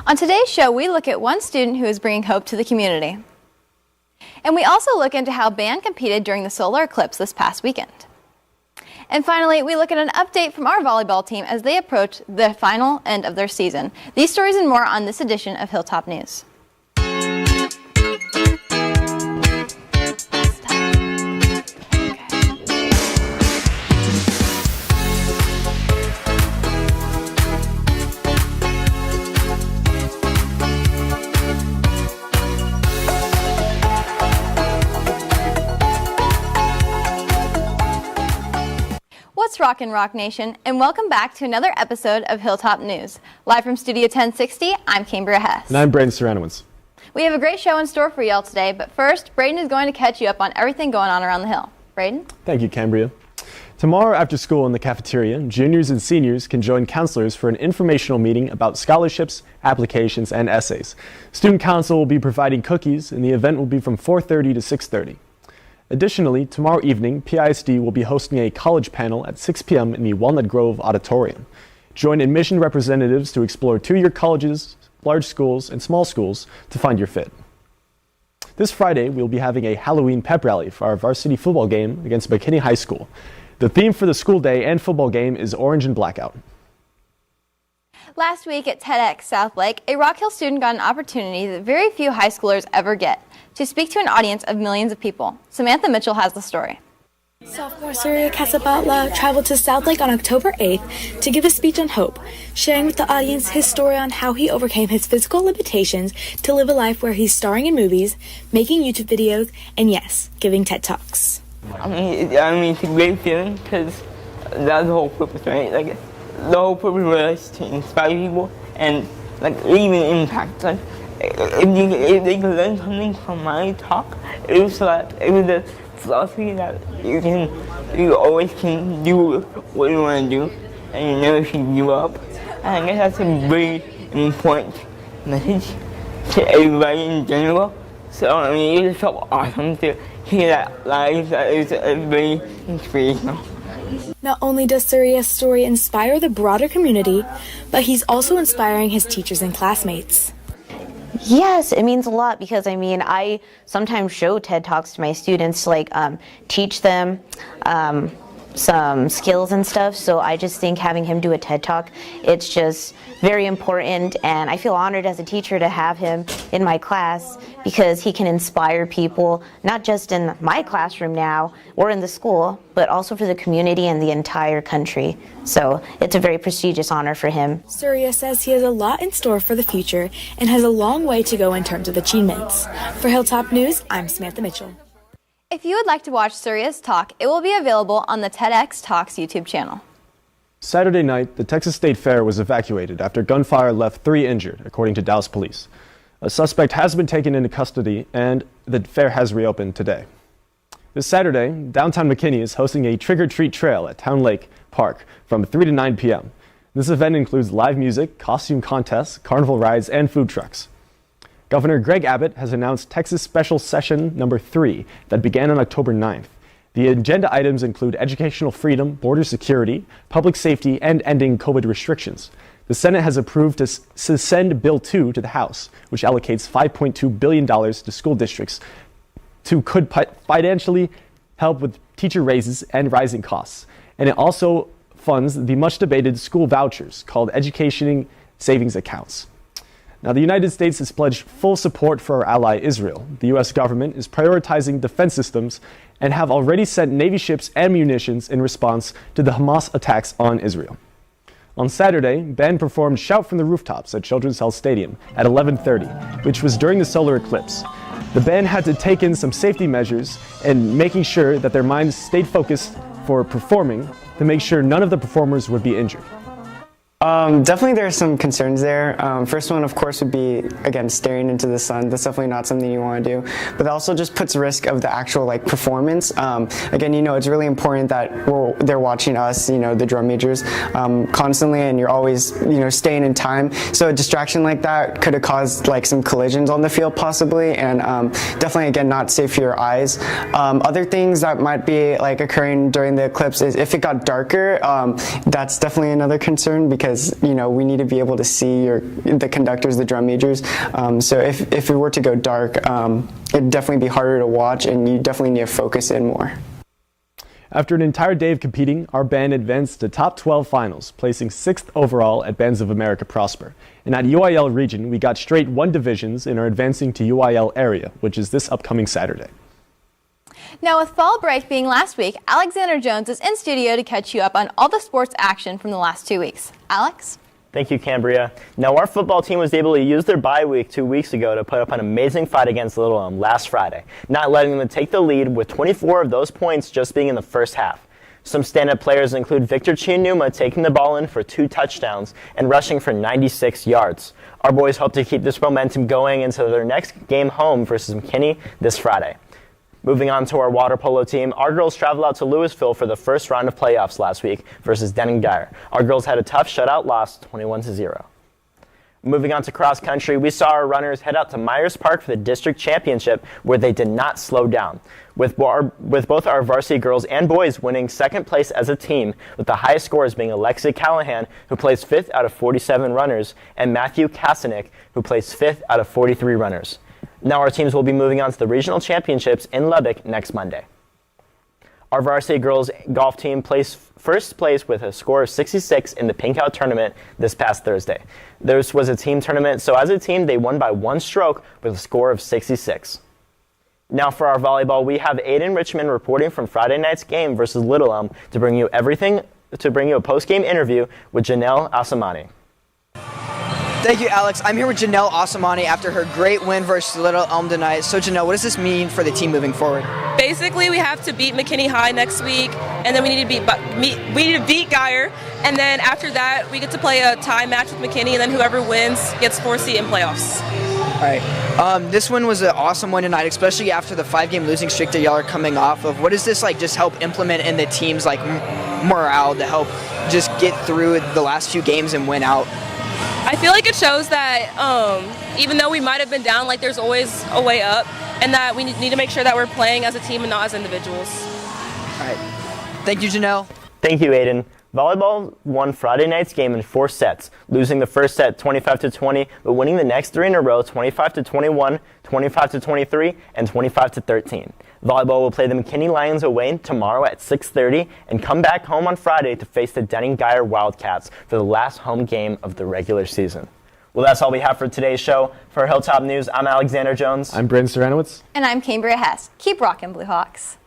On today's show, we look at one student who is bringing hope to the community. And we also look into how band competed during the solar eclipse this past weekend. And finally, we look at an update from our volleyball team as they approach the final end of their season. These stories and more on this edition of Hilltop News. What's rockin' Rock Nation, and welcome back to another episode of Hilltop News. Live from Studio 1060, I'm Cambria Hess. And I'm Braydyn Cyranowicz. We have a great show in store for y'all today, but first, Braydyn is going to catch you up on everything going on around the Hill. Braydyn? Thank you, Cambria. Tomorrow after school in the cafeteria, juniors and seniors can join counselors for an informational meeting about scholarships, applications, and essays. Student council will be providing cookies, and the event will be from 4:30 to 6:30. Additionally, tomorrow evening, PISD will be hosting a college panel at 6 p.m. in the Walnut Grove Auditorium. Join admission representatives to explore two-year colleges, large schools, and small schools to find your fit. This Friday, we'll be having a Halloween pep rally for our varsity football game against McKinney High School. The theme for the school day and football game is Orange and Blackout. Last week at TEDx Southlake, a Rock Hill student got an opportunity that very few high schoolers ever get, to speak to an audience of millions of people. Samantha Mitchell has the story. Sophomore Surya Casabatla traveled to Southlake on October 8th to give a speech on hope, sharing with the audience his story on how he overcame his physical limitations to live a life where he's starring in movies, making YouTube videos, and yes, giving TED Talks. I mean, it's a great feeling because that's the whole purpose, right? Like, the whole purpose was to inspire people and leave an impact. Like, if they could learn something from my talk, it was the philosophy that you always can do what you want to do, and you never should give up. And I guess that's a very important message to everybody in general. So I mean, it just felt awesome to hear that live. It was very inspirational. Not only does Surya's story inspire the broader community, but he's also inspiring his teachers and classmates. Yes, it means a lot because I sometimes show TED Talks to my students to teach them some skills and stuff. So I just think having him do a TED Talk, it's just very important, and I feel honored as a teacher to have him in my class because he can inspire people, not just in my classroom now or in the school, but also for the community and the entire country. So it's a very prestigious honor for him. Surya says he has a lot in store for the future and has a long way to go in terms of achievements. For Hilltop News, I'm Samantha Mitchell. If you would like to watch Surya's talk, it will be available on the TEDx Talks YouTube channel. Saturday night, the Texas State Fair was evacuated after gunfire left 3 injured, according to Dallas police. A suspect has been taken into custody, and the fair has reopened today. This Saturday, downtown McKinney is hosting a trick-or-treat trail at Town Lake Park from 3 to 9 p.m. This event includes live music, costume contests, carnival rides, and food trucks. Governor Greg Abbott has announced Texas Special Session number 3 that began on October 9th. The agenda items include educational freedom, border security, public safety, and ending COVID restrictions. The Senate has approved to send Bill 2 to the House, which allocates $5.2 billion to school districts could financially help with teacher raises and rising costs. And it also funds the much-debated school vouchers called Education Savings Accounts. Now, the United States has pledged full support for our ally Israel. The U.S. government is prioritizing defense systems and have already sent Navy ships and munitions in response to the Hamas attacks on Israel. On Saturday, band performed Shout from the Rooftops at Children's Health Stadium at 11:30, which was during the solar eclipse. The band had to take in some safety measures and making sure that their minds stayed focused for performing to make sure none of the performers would be injured. Definitely there are some concerns there. First one, of course, would be, again, staring into the sun. That's definitely not something you want to do. But that also just puts risk of the actual performance. Again, it's really important that they're watching us, the drum majors, constantly, and you're always, staying in time. So a distraction like that could have caused some collisions on the field possibly, and definitely, again, not safe for your eyes. Other things that might be occurring during the eclipse is if it got darker, that's definitely another concern because because, you know, we need to be able to see the conductors, the drum majors. So if it were to go dark, it'd definitely be harder to watch, and you definitely need to focus in more. After an entire day of competing, our band advanced to top 12 finals, placing 6th overall at Bands of America Prosper. And at UIL region, we got straight 1 divisions and are advancing to UIL area, which is this upcoming Saturday. Now, with fall break being last week, Alexander Jones is in studio to catch you up on all the sports action from the last 2 weeks. Alex? Thank you, Cambria. Now, our football team was able to use their bye week 2 weeks ago to put up an amazing fight against Little Elm last Friday, not letting them take the lead with 24 of those points just being in the first half. Some stand-up players include Victor Chianuma taking the ball in for 2 touchdowns and rushing for 96 yards. Our boys hope to keep this momentum going into their next game home versus McKinney this Friday. Moving on to our water polo team, our girls traveled out to Louisville for the first round of playoffs last week versus Denning-Dyer. Our girls had a tough shutout loss, 21-0. Moving on to cross country, we saw our runners head out to Myers Park for the district championship, where they did not slow down, with both our varsity girls and boys winning 2nd place as a team, with the highest scores being Alexia Callahan, who placed 5th out of 47 runners, and Matthew Kasanick, who placed 5th out of 43 runners. Now our teams will be moving on to the regional championships in Lubbock next Monday. Our varsity girls golf team placed 1st place with a score of 66 in the Pink Out tournament this past Thursday. This was a team tournament, so as a team they won by 1 stroke with a score of 66. Now for our volleyball, we have Aiden Richmond reporting from Friday night's game versus Little Elm to bring you a post-game interview with Janelle Asamani. Thank you, Alex. I'm here with Janelle Asamani after her great win versus Little Elm tonight. So, Janelle, what does this mean for the team moving forward? Basically, we have to beat McKinney High next week, and then we need to beat Geyer, and then after that, we get to play a tie match with McKinney, and then whoever wins gets 4th seed in playoffs. All right. This one was an awesome one tonight, especially after the 5-game losing streak that y'all are coming off of. What does this just help implement in the team's morale to help just get through the last few games and win out? I feel like it shows that even though we might have been down, there's always a way up, and that we need to make sure that we're playing as a team and not as individuals. All right. Thank you, Janelle. Thank you, Aiden. Volleyball won Friday night's game in 4 sets, losing the first set 25-20, but winning the next 3 in a row 25-21, 25-23, and 25-13. Volleyball will play the McKinney Lions away tomorrow at 6:30 and come back home on Friday to face the Denning-Dyer Wildcats for the last home game of the regular season. Well, that's all we have for today's show. For Hilltop News, I'm Alexander Jones. I'm Braydyn Cyranowicz. And I'm Cambria Hess. Keep rocking, Blue Hawks.